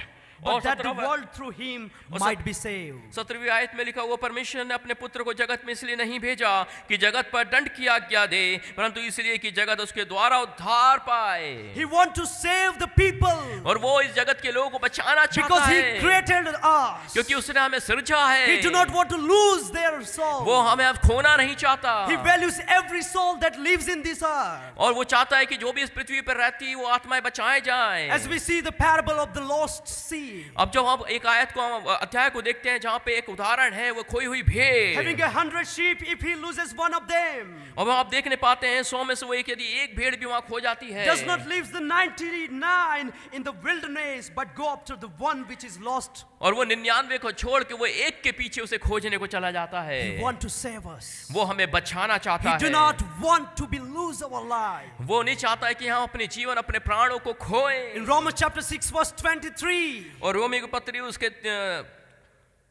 [SPEAKER 2] but
[SPEAKER 3] और
[SPEAKER 2] that the
[SPEAKER 3] 17
[SPEAKER 2] world through Him
[SPEAKER 3] और
[SPEAKER 2] might be saved.
[SPEAKER 3] 17वीं आयत में लिखा हुआ, परमेश्वर ने अपने पुत्र को जगत में इसलिए नहीं भेजा कि जगत पर दंड की आज्ञा दे, परंतु इसलिए कि जगत उसके द्वारा उद्धार पाए।
[SPEAKER 2] He want to save the people
[SPEAKER 3] और वो इस जगत के लोगों को बचाना चाहता
[SPEAKER 2] because He
[SPEAKER 3] है
[SPEAKER 2] created us.
[SPEAKER 3] क्योंकि उसने हमें सृजा है।
[SPEAKER 2] He do not want to lose their soul.
[SPEAKER 3] वो हमें अब खोना नहीं चाहता।
[SPEAKER 2] He values every soul that lives in this earth.
[SPEAKER 3] और वो चाहता है कि जो भी इस पृथ्वी पर रहती है वो आत्माएं बचाए जाएं।
[SPEAKER 2] As we see the parable of the lost sheep,
[SPEAKER 3] अब जब हम एक आयत को अध्याय को देखते हैं जहाँ पे एक उदाहरण है वो खोई हुई भेड़,
[SPEAKER 2] having 100 sheep, if he loses one of them,
[SPEAKER 3] और आप देखने पाते हैं 100 में से वो एक यदि एक भेड़ भी वहाँ खो जाती है,
[SPEAKER 2] does not leave the 99 in the wilderness, but go after the one which is lost.
[SPEAKER 3] और वो 99 को छोड़ के वो एक के पीछे उसे खोजने को चला जाता है।
[SPEAKER 2] He want to save us.
[SPEAKER 3] वो हमें बचाना चाहता
[SPEAKER 2] He do
[SPEAKER 3] है।
[SPEAKER 2] not want to be lose our life.
[SPEAKER 3] वो नहीं चाहता है कि हम अपने जीवन अपने प्राणों को खोएं।
[SPEAKER 2] In Romans chapter 6 verse 23,
[SPEAKER 3] और रोमी की पत्री उसके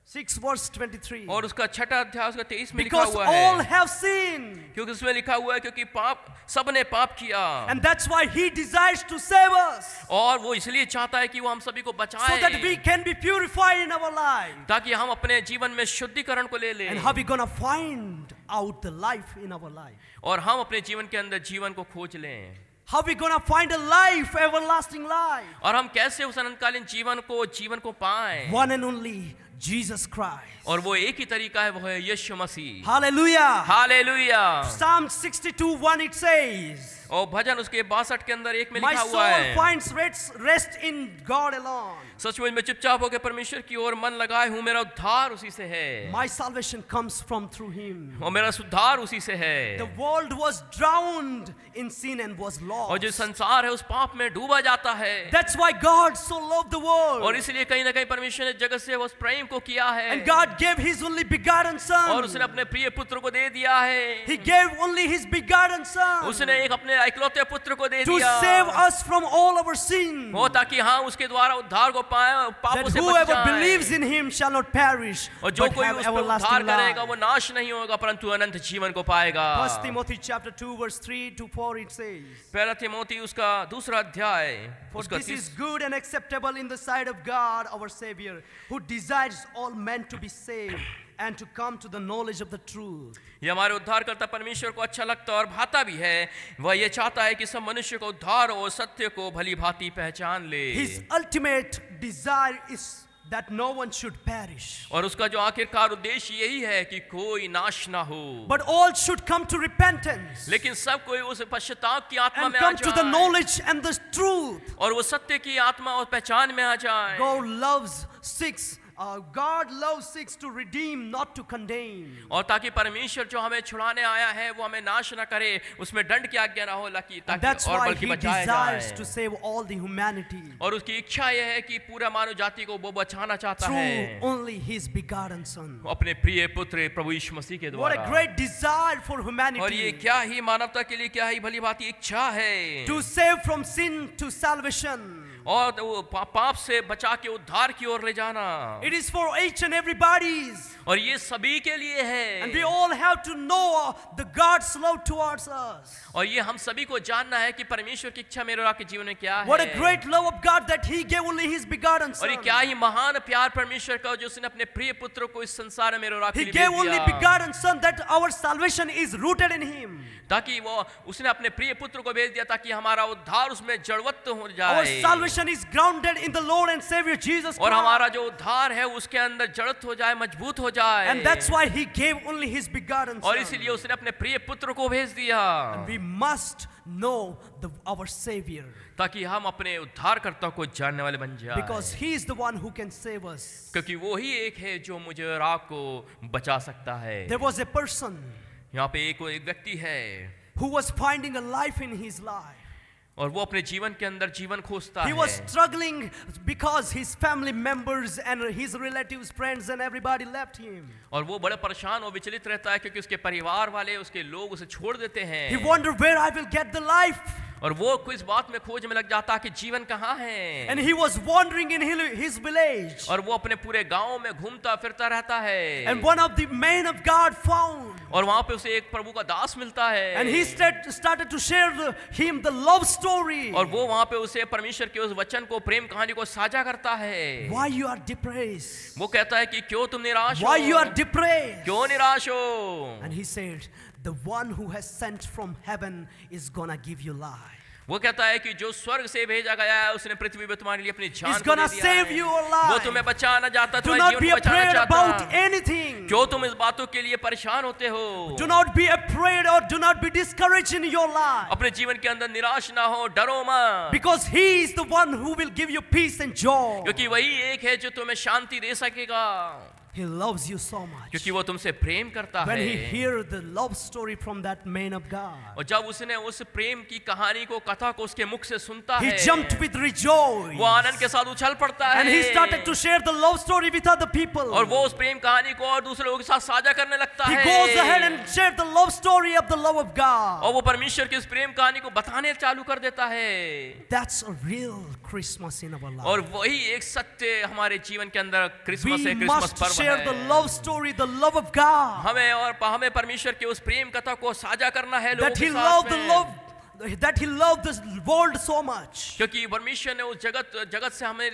[SPEAKER 2] 6 verse 23,
[SPEAKER 3] और उसका 6 अध्याय उसका 23 में लिखा
[SPEAKER 2] because
[SPEAKER 3] हुआ
[SPEAKER 2] all
[SPEAKER 3] है,
[SPEAKER 2] have sinned,
[SPEAKER 3] क्योंकि उसमें लिखा हुआ है क्योंकि पाप सबने पाप किया,
[SPEAKER 2] and that's why He desires to save us,
[SPEAKER 3] और वो इसलिए चाहता है कि वो हम सभी को
[SPEAKER 2] so
[SPEAKER 3] बचाए
[SPEAKER 2] that we can be purified in our life.
[SPEAKER 3] ताकि हम अपने जीवन में शुद्धिकरण को ले लें,
[SPEAKER 2] And how we gonna find out the life in our life?
[SPEAKER 3] और हम अपने जीवन के अंदर जीवन को खोज लें,
[SPEAKER 2] How we gonna find a life, everlasting life?
[SPEAKER 3] और हम कैसे उस अनंतकालीन जीवन को पाएं।
[SPEAKER 2] One and only Jesus Christ.
[SPEAKER 3] और वो एक ही तरीका है, वो है यीशु मसीह।
[SPEAKER 2] Hallelujah.
[SPEAKER 3] Hallelujah.
[SPEAKER 2] Psalm 62:1 it says,
[SPEAKER 3] और भजन उसके 62 के अंदर एक में
[SPEAKER 2] my
[SPEAKER 3] लिखा
[SPEAKER 2] soul
[SPEAKER 3] हुआ है,
[SPEAKER 2] finds rest in God alone.
[SPEAKER 3] सचमुच में चुपचाप होकर परमेश्वर की ओर मन लगाए हूँ, मेरा उद्धार उसी से है,
[SPEAKER 2] My salvation comes from through Him.
[SPEAKER 3] और मेरा सुधार उसी से
[SPEAKER 2] The
[SPEAKER 3] है।
[SPEAKER 2] world was drowned in sin and was
[SPEAKER 3] और जो
[SPEAKER 2] lost.
[SPEAKER 3] संसार है उस पाप में डूबा जाता है,
[SPEAKER 2] That's why God so loved the
[SPEAKER 3] और
[SPEAKER 2] world
[SPEAKER 3] इसलिए कहीं ना कहीं परमेश्वर ने जगत से उस प्रेम को किया है
[SPEAKER 2] And God gave His only begotten Son.
[SPEAKER 3] और उसने अपने प्रिय पुत्र को दे दिया है
[SPEAKER 2] He gave only His begotten Son
[SPEAKER 3] उसने एक अपने इकलौते पुत्र को दे
[SPEAKER 2] to
[SPEAKER 3] दिया
[SPEAKER 2] save us from all our sin.
[SPEAKER 3] वो ताकि हाँ उसके द्वारा उद्धार को पाए पापों
[SPEAKER 2] That
[SPEAKER 3] से बच
[SPEAKER 2] whoever
[SPEAKER 3] जाए
[SPEAKER 2] believes in Him shall not perish
[SPEAKER 3] और जो
[SPEAKER 2] but
[SPEAKER 3] कोई
[SPEAKER 2] have
[SPEAKER 3] उस पर उद्धार
[SPEAKER 2] everlasting
[SPEAKER 3] करेगा
[SPEAKER 2] life.
[SPEAKER 3] वो नाश नहीं होगा परंतु अनंत जीवन को पाएगा
[SPEAKER 2] 1 Timothy chapter 2 verse 3 to 4 it says,
[SPEAKER 3] पहला तिमोथी उसका दूसरा अध्याय
[SPEAKER 2] For
[SPEAKER 3] उसका
[SPEAKER 2] this is good and acceptable in the sight of God our Savior, who desires all men to be saved and to come to the knowledge of the truth.
[SPEAKER 3] ये हमारे उद्धारकर्ता परमेश्वर को अच्छा लगता और भाता भी है वह ये चाहता है कि सब मनुष्य को उद्धार और सत्य को भली भांति पहचान ले
[SPEAKER 2] His ultimate desire is that no one should perish,
[SPEAKER 3] और उसका जो आखिरकार उद्देश्य यही है कि कोई नाश ना हो
[SPEAKER 2] but all should come to repentance
[SPEAKER 3] लेकिन सब कोई उस पश्चाताप की आत्मा
[SPEAKER 2] and
[SPEAKER 3] में आ
[SPEAKER 2] come to the
[SPEAKER 3] जाए
[SPEAKER 2] knowledge and the truth.
[SPEAKER 3] और वो सत्य की आत्मा और पहचान में आ जाए
[SPEAKER 2] God loves seeks to redeem, not to condemn.
[SPEAKER 3] और ताकि परमेश्वर जो हमें छुड़ाने आया है वो हमें नाश ना करे उसमें दंड की आज्ञा ना हो
[SPEAKER 2] And that's
[SPEAKER 3] और
[SPEAKER 2] why
[SPEAKER 3] बल्कि
[SPEAKER 2] He
[SPEAKER 3] बचाया
[SPEAKER 2] desires to
[SPEAKER 3] जाए
[SPEAKER 2] save all the humanity
[SPEAKER 3] और उसकी इच्छा यह है कि पूरा मानव जाति को वो बचाना चाहता है
[SPEAKER 2] through only His begotten Son.
[SPEAKER 3] अपने प्रिय पुत्र प्रभु यीशु मसीह के
[SPEAKER 2] What a
[SPEAKER 3] द्वारा
[SPEAKER 2] great desire for
[SPEAKER 3] और ये
[SPEAKER 2] humanity
[SPEAKER 3] क्या ही मानवता के लिए क्या ही भली भांति इच्छा है
[SPEAKER 2] to save from sin to salvation.
[SPEAKER 3] और वो पाप से बचा के उद्धार की ओर ले जाना
[SPEAKER 2] It is for each and everybody's.
[SPEAKER 3] और ये सभी के लिए
[SPEAKER 2] And we
[SPEAKER 3] है
[SPEAKER 2] all have to know the God's love towards us.
[SPEAKER 3] और ये हम सभी को जानना है कि परमेश्वर की इच्छा मेरे और आपके जीवन में क्या
[SPEAKER 2] What a
[SPEAKER 3] है
[SPEAKER 2] great love of God that He gave only His begotten
[SPEAKER 3] और ये
[SPEAKER 2] Son.
[SPEAKER 3] क्या ही महान प्यार परमेश्वर का जो उसने अपने प्रिय पुत्र को इस संसार में मेरे और आपके
[SPEAKER 2] He
[SPEAKER 3] लिए
[SPEAKER 2] gave
[SPEAKER 3] भेज
[SPEAKER 2] only
[SPEAKER 3] दिया
[SPEAKER 2] begotten Son that our salvation is rooted in Him.
[SPEAKER 3] ताकि वो उसने अपने प्रिय पुत्र को भेज दिया ताकि हमारा उद्धार उसमें जड़वत्त हो
[SPEAKER 2] Our
[SPEAKER 3] जाए
[SPEAKER 2] salvation is grounded in the Lord and Savior Jesus
[SPEAKER 3] और हमारा
[SPEAKER 2] Christ.
[SPEAKER 3] जो उद्धार है उसके अंदर जड़त हो जाए मजबूत हो जाए
[SPEAKER 2] And that's why He gave only His begotten
[SPEAKER 3] और
[SPEAKER 2] Son.
[SPEAKER 3] इसीलिए उसने अपने प्रिय पुत्र को भेज दिया
[SPEAKER 2] And we must know our Savior
[SPEAKER 3] ताकि हम अपने उद्धारकर्ता को जानने वाले बन जाए
[SPEAKER 2] because He is the one who can save us.
[SPEAKER 3] क्योंकि वो ही एक है जो मुझे और आपको बचा सकता है
[SPEAKER 2] There was a person
[SPEAKER 3] यहाँ पे एक व्यक्ति है
[SPEAKER 2] who was finding a life in his life.
[SPEAKER 3] और वो अपने जीवन के अंदर जीवन खोजता
[SPEAKER 2] He was
[SPEAKER 3] है
[SPEAKER 2] struggling because his family members and his relatives, friends and everybody left him.
[SPEAKER 3] और वो बड़ा परेशान और विचलित रहता है क्योंकि उसके परिवार वाले उसके लोग उसे छोड़ देते हैं
[SPEAKER 2] He wondered where I will get the life.
[SPEAKER 3] और वो किस बात में खोज में लग जाता कि जीवन कहाँ है
[SPEAKER 2] And he was wandering in his village.
[SPEAKER 3] और वो अपने पूरे गांव में घूमता फिरता रहता है
[SPEAKER 2] And one of the men of God found.
[SPEAKER 3] और वहां पे उसे एक प्रभु का दास मिलता है
[SPEAKER 2] And he started to share him the love story.
[SPEAKER 3] और वो वहां पे उसे परमेश्वर के उस वचन को प्रेम कहानी को साझा करता है
[SPEAKER 2] Why you are depressed?
[SPEAKER 3] वो कहता है कि क्यों तुम निराश
[SPEAKER 2] Why you
[SPEAKER 3] हो
[SPEAKER 2] are depressed?
[SPEAKER 3] क्यों निराश हो
[SPEAKER 2] And he said, the one who has sent from heaven is gonna give you life.
[SPEAKER 3] वो कहता है कि जो स्वर्ग से भेजा गया है उसने पृथ्वी पे तुम्हारे लिए अपनी जान
[SPEAKER 2] He's
[SPEAKER 3] को
[SPEAKER 2] gonna
[SPEAKER 3] दे दिया
[SPEAKER 2] save
[SPEAKER 3] है
[SPEAKER 2] your life.
[SPEAKER 3] वो तुम्हें बचाना चाहता
[SPEAKER 2] Do
[SPEAKER 3] तुम्हारे
[SPEAKER 2] not
[SPEAKER 3] जीवन
[SPEAKER 2] be
[SPEAKER 3] को बचाना
[SPEAKER 2] afraid about
[SPEAKER 3] चाहता
[SPEAKER 2] anything.
[SPEAKER 3] क्यों तुम इस बातों के लिए परेशान होते हो
[SPEAKER 2] Do not be afraid or do not be discouraged in your life.
[SPEAKER 3] अपने जीवन के अंदर निराश ना हो डरो मत
[SPEAKER 2] Because He is the one who will give you peace and joy.
[SPEAKER 3] क्योंकि वही एक है जो तुम्हें शांति दे सकेगा
[SPEAKER 2] He loves you so much.
[SPEAKER 3] क्योंकि वो तुमसे प्रेम करता
[SPEAKER 2] When he
[SPEAKER 3] है
[SPEAKER 2] heard the love story from that man of God,
[SPEAKER 3] और जब उसने उस प्रेम की कहानी को कथा को उसके मुख से सुनता
[SPEAKER 2] he
[SPEAKER 3] है
[SPEAKER 2] jumped with rejoice.
[SPEAKER 3] वो आनंद के साथ उछल पड़ता है
[SPEAKER 2] And he started to share the love story with other people.
[SPEAKER 3] और वो उस प्रेम कहानी को और दूसरे लोगों के साथ साझा करने लगता
[SPEAKER 2] He
[SPEAKER 3] है
[SPEAKER 2] goes ahead and shared the love story of the love of God.
[SPEAKER 3] और वो परमेश्वर की इस प्रेम कहानी को बताने चालू कर देता है
[SPEAKER 2] That's a real Christmas in our life.
[SPEAKER 3] और वही एक सत्य हमारे जीवन के अंदर क्रिसमस
[SPEAKER 2] We
[SPEAKER 3] है क्रिसमस
[SPEAKER 2] must
[SPEAKER 3] पर्व
[SPEAKER 2] share the
[SPEAKER 3] है
[SPEAKER 2] love story, the love of God.
[SPEAKER 3] हमें परमेश्वर के उस प्रेम कथा को साझा करना है लोगों
[SPEAKER 2] That
[SPEAKER 3] के
[SPEAKER 2] he
[SPEAKER 3] साथ
[SPEAKER 2] loved the
[SPEAKER 3] में
[SPEAKER 2] love, that he loved the world so much
[SPEAKER 3] क्योंकि परमेश्वर ने उस जगत से हमें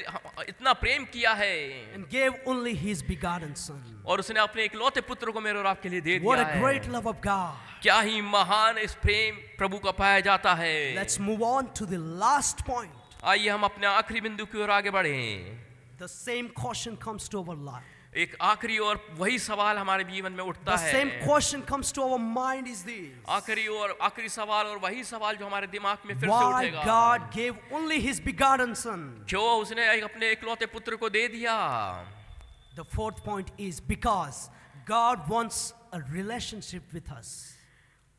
[SPEAKER 3] इतना प्रेम किया है
[SPEAKER 2] and gave only his begotten Son.
[SPEAKER 3] और उसने अपने इकलौते पुत्र को मेरे और आपके लिए दे
[SPEAKER 2] What
[SPEAKER 3] दिया
[SPEAKER 2] a
[SPEAKER 3] है
[SPEAKER 2] great love of God.
[SPEAKER 3] क्या ही महान इस प्रेम प्रभु का पाया जाता है
[SPEAKER 2] Let's move on to the last point.
[SPEAKER 3] आइए हम अपने आखिरी बिंदु की ओर आगे बढ़ें
[SPEAKER 2] The same question comes to our life.
[SPEAKER 3] एक आखिरी और वही सवाल हमारे जीवन में उठता
[SPEAKER 2] The
[SPEAKER 3] है
[SPEAKER 2] same question comes to our mind is this.
[SPEAKER 3] आखिरी सवाल और वही सवाल जो हमारे दिमाग में फिर से
[SPEAKER 2] Why
[SPEAKER 3] उठेगा
[SPEAKER 2] God gave only his begotten Son?
[SPEAKER 3] क्यों उसने अपने इकलौते पुत्र को दे दिया
[SPEAKER 2] The fourth point is because God wants a relationship with us.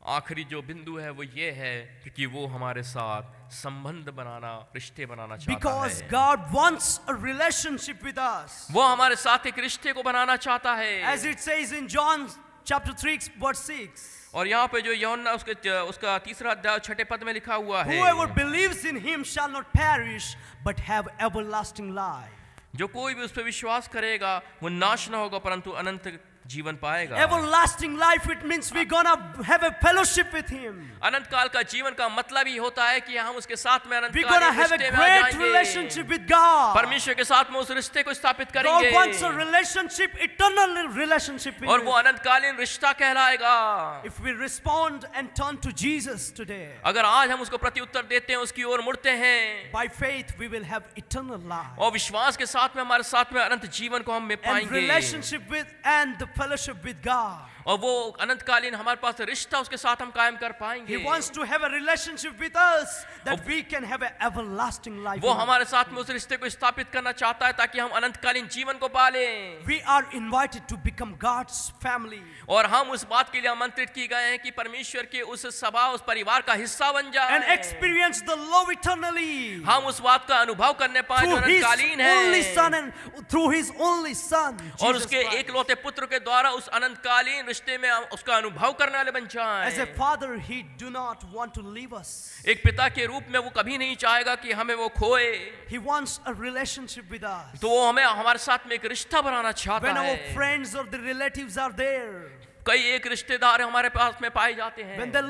[SPEAKER 3] आखिरी जो बिंदु है वो ये है कि वो हमारे साथ संबंध बनाना, रिश्ते बनाना चाहता
[SPEAKER 2] Because
[SPEAKER 3] है।
[SPEAKER 2] God wants a relationship with us.
[SPEAKER 3] वो हमारे साथ एक रिश्ते को बनाना चाहता है।
[SPEAKER 2] As it says in John chapter 3 verse 6.
[SPEAKER 3] और यहाँ पे जो यूहन्ना उसका 3रा अध्याय 6 पद में लिखा हुआ है,
[SPEAKER 2] Whoever believes in him shall not perish but have everlasting life.
[SPEAKER 3] जो कोई भी उस पर विश्वास करेगा वो नाश न होगा परंतु अनंत जीवन पाएगा।
[SPEAKER 2] Everlasting life, it means we're gonna have a fellowship with him.
[SPEAKER 3] अनंत काल का जीवन का मतलब ही होता है कि हम उसके साथ में अनंत
[SPEAKER 2] We're
[SPEAKER 3] काल
[SPEAKER 2] gonna
[SPEAKER 3] के
[SPEAKER 2] have a
[SPEAKER 3] रिश्ते में आ
[SPEAKER 2] great
[SPEAKER 3] जाएंगे।
[SPEAKER 2] relationship with God.
[SPEAKER 3] परमेश्वर के साथ में उस रिश्ते को स्थापित
[SPEAKER 2] God
[SPEAKER 3] करेंगे
[SPEAKER 2] wants a relationship, eternal relationship with
[SPEAKER 3] और वो
[SPEAKER 2] us.
[SPEAKER 3] अनंतकालीन रिश्ता कहलाएगा।
[SPEAKER 2] If we respond and turn to Jesus today,
[SPEAKER 3] अगर आज हम उसको प्रत्युत्तर देते हैं, उसकी ओर मुड़ते हैं
[SPEAKER 2] by faith we will have eternal life.
[SPEAKER 3] और विश्वास के साथ में हमारे साथ में अनंत जीवन को हम में
[SPEAKER 2] And
[SPEAKER 3] पाएंगे
[SPEAKER 2] relationship with and the fellowship with God.
[SPEAKER 3] और वो अनंतकालीन हमारे पास रिश्ता उसके साथ हम कायम कर पाएंगे।
[SPEAKER 2] He wants to have a relationship with us that we can have an everlasting life.
[SPEAKER 3] वो हमारे साथ में उस रिश्ते को स्थापित करना चाहता है ताकि हम अनंतकालीन जीवन को पालें।
[SPEAKER 2] We are invited to become God's family.
[SPEAKER 3] और हम उस बात के लिए आमंत्रित किए गए हैं कि परमेश्वर के उस सभा, उस परिवार का हिस्सा बन जाए
[SPEAKER 2] And experience the love eternally.
[SPEAKER 3] हम उस बात का अनुभव करने पाए जो
[SPEAKER 2] Through His
[SPEAKER 3] अनंतकालीन
[SPEAKER 2] only Son
[SPEAKER 3] है
[SPEAKER 2] and through His only Son.
[SPEAKER 3] और
[SPEAKER 2] Jesus
[SPEAKER 3] उसके
[SPEAKER 2] Christ.
[SPEAKER 3] एकलौते पुत्र के द्वारा उस अनंतकालीन रिश्ते में हम उसका अनुभव करने वाले बन
[SPEAKER 2] As a
[SPEAKER 3] जाएं।
[SPEAKER 2] father, He do not want to leave us.
[SPEAKER 3] एक पिता के रूप में वो कभी नहीं चाहेगा कि हमें वो खोए,
[SPEAKER 2] He wants a relationship with us.
[SPEAKER 3] तो वो हमें हमारे साथ में एक रिश्ता बनाना चाहता
[SPEAKER 2] When our
[SPEAKER 3] है।
[SPEAKER 2] friends or the relatives are there,
[SPEAKER 3] कई एक रिश्तेदार हमारे पास में पाए जाते
[SPEAKER 2] when
[SPEAKER 3] हैं,
[SPEAKER 2] they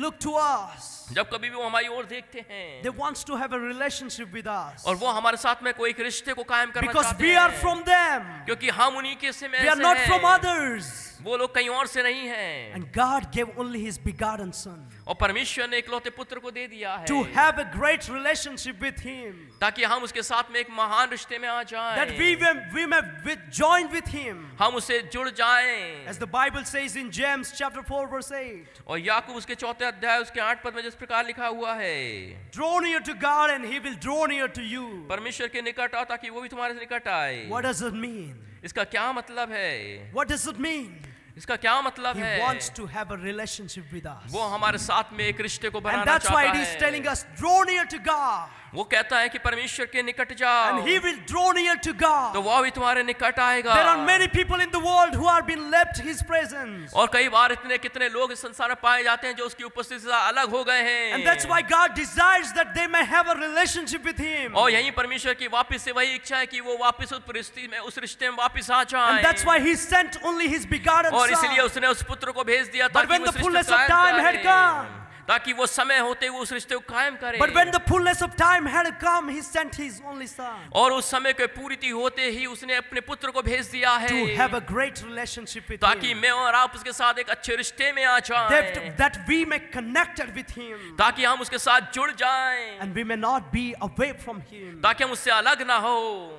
[SPEAKER 2] look to us,
[SPEAKER 3] जब कभी भी वो हमारी ओर देखते
[SPEAKER 2] they
[SPEAKER 3] हैं
[SPEAKER 2] wants to have a relationship with us.
[SPEAKER 3] और वो हमारे साथ में कोई एक रिश्ते को कायम करना
[SPEAKER 2] Because
[SPEAKER 3] चाहते
[SPEAKER 2] we are
[SPEAKER 3] हैं
[SPEAKER 2] from them.
[SPEAKER 3] क्योंकि हम उन्हीं के से में
[SPEAKER 2] We are
[SPEAKER 3] से
[SPEAKER 2] not
[SPEAKER 3] हैं।
[SPEAKER 2] from others.
[SPEAKER 3] वो लोग कहीं और से नहीं हैं
[SPEAKER 2] And God gave only His begotten Son
[SPEAKER 3] और परमेश्वर ने एकलौते पुत्र को दे दिया है
[SPEAKER 2] to have a great relationship with Him.
[SPEAKER 3] ताकि हम उसके साथ में एक महान रिश्ते में आ
[SPEAKER 2] That we
[SPEAKER 3] जाएं,
[SPEAKER 2] may join with Him.
[SPEAKER 3] हम उससे जुड़ जाएं।
[SPEAKER 2] As the Bible says in James chapter 4 verse 8.
[SPEAKER 3] और याकूब उसके 4 अध्याय उसके 8 पद में जिस प्रकार लिखा हुआ है,
[SPEAKER 2] Draw near to God and He will draw near to you.
[SPEAKER 3] परमेश्वर के निकट आओ ताकि वो भी तुम्हारे से निकट आए।
[SPEAKER 2] What does it mean?
[SPEAKER 3] इसका क्या मतलब है?
[SPEAKER 2] What does it mean?
[SPEAKER 3] इसका क्या मतलब
[SPEAKER 2] He
[SPEAKER 3] है?
[SPEAKER 2] wants to have a relationship with us.
[SPEAKER 3] वो हमारे साथ में एक रिश्ते को
[SPEAKER 2] And
[SPEAKER 3] बनाना
[SPEAKER 2] that's why
[SPEAKER 3] चाहता
[SPEAKER 2] it is telling
[SPEAKER 3] है।
[SPEAKER 2] us, draw near to God.
[SPEAKER 3] वो कहता है कि परमेश्वर के निकट जाओ
[SPEAKER 2] And He will draw near to
[SPEAKER 3] तो
[SPEAKER 2] God.
[SPEAKER 3] वो भी तुम्हारे निकट आएगा।
[SPEAKER 2] There are many people in the world who are being left His presence.
[SPEAKER 3] और कई बार इतने कितने लोग इस संसार में पाए जाते हैं जो उसकी उपस्थिति से अलग हो गए हैं।
[SPEAKER 2] And that's why God desires that they may have a relationship with Him.
[SPEAKER 3] और यही परमेश्वर की वापस से वही इच्छा है कि वो वापस उस परिस्थिति में, उस रिश्ते में वापस आ जाएं।
[SPEAKER 2] And that's why He sent only His begotten
[SPEAKER 3] और इसलिए
[SPEAKER 2] Son.
[SPEAKER 3] उसने उस पुत्र को भेज दिया
[SPEAKER 2] But
[SPEAKER 3] ताकि
[SPEAKER 2] when
[SPEAKER 3] वो
[SPEAKER 2] the
[SPEAKER 3] इस रिश्ते
[SPEAKER 2] fullness
[SPEAKER 3] को
[SPEAKER 2] of
[SPEAKER 3] कायम
[SPEAKER 2] time had
[SPEAKER 3] करे।
[SPEAKER 2] come,
[SPEAKER 3] ताकि वो समय होते हुए उस रिश्ते को कायम करे।
[SPEAKER 2] but when the fullness of time had come, He sent His only Son
[SPEAKER 3] और उस समय के पूर्ति होते ही उसने अपने पुत्र को भेज दिया है
[SPEAKER 2] to have a great relationship with
[SPEAKER 3] ताकि
[SPEAKER 2] Him.
[SPEAKER 3] मैं और आप उसके साथ एक अच्छे रिश्ते में आ जाएं,
[SPEAKER 2] That we may connected with Him
[SPEAKER 3] ताकि हम उसके साथ जुड़ जाएं,
[SPEAKER 2] and we may not be away from Him.
[SPEAKER 3] ताकि हम उससे अलग ना हो।